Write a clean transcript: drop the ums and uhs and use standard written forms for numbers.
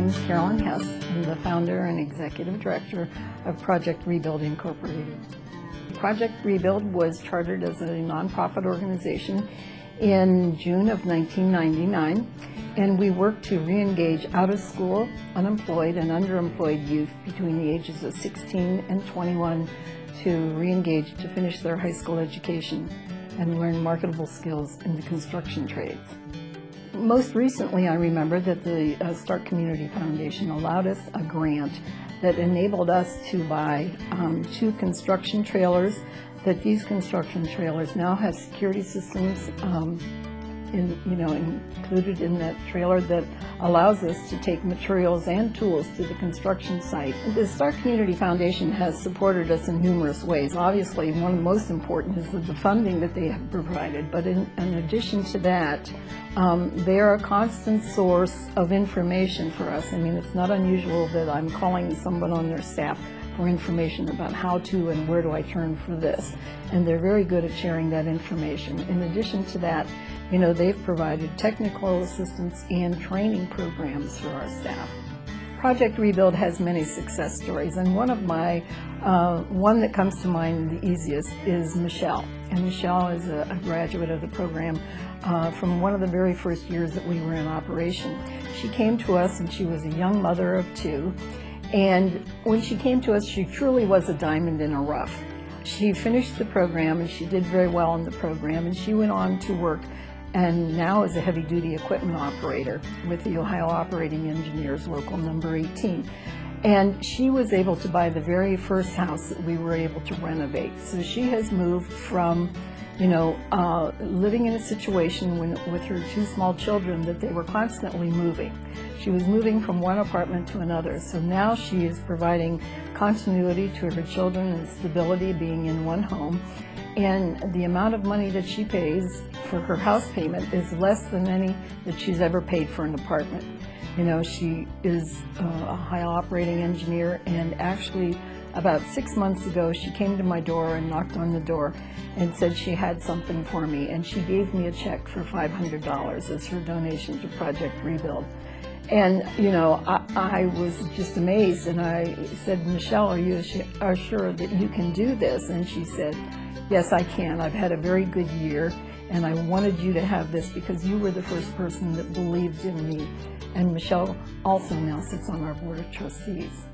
name is Carolyn Hess. I'm the founder and executive director of Project Rebuild Incorporated. Project Rebuild was chartered as a nonprofit organization in June of 1999, and we work to re-engage out-of-school, unemployed, and underemployed youth between the ages of 16 and 21 to re-engage to finish their high school education and learn marketable skills in the construction trades. Most recently, I remember that the Stark Community Foundation allowed us a grant that enabled us to buy 2 construction trailers. That these construction trailers now have security systems included in that trailer that allows us to take materials and tools to the construction site. The Stark Community Foundation has supported us in numerous ways. Obviously, one of the most important is the funding that they have provided, but in addition to that, they are a constant source of information for us. I mean, it's not unusual that I'm calling someone on their staff for information about how to and where do I turn for this. And they're very good at sharing that information. In addition to that, they've provided technical assistance and training programs for our staff. Project Rebuild has many success stories, and one that comes to mind the easiest is Michelle. And Michelle is a graduate of the program from one of the very first years that we were in operation. She came to us and she was a young mother of 2. And when she came to us, she truly was a diamond in a rough. She finished the program and she did very well in the program, and she went on to work and now is a heavy-duty equipment operator with the Ohio Operating Engineers Local Number 18. And she was able to buy the very first house that we were able to renovate. So she has moved from living in a situation with her 2 small children that they were constantly moving. She was moving from one apartment to another. So now she is providing continuity to her children and stability being in one home. And the amount of money that she pays for her house payment is less than any that she's ever paid for an apartment. She is a high operating engineer, and actually about 6 months ago, she came to my door and knocked on the door and said she had something for me, and she gave me a check for $500 as her donation to Project Rebuild. And, I was just amazed, and I said, Michelle, are you sure that you can do this? And she said, yes, I can. I've had a very good year, and I wanted you to have this because you were the first person that believed in me. And Michelle also now sits on our board of trustees.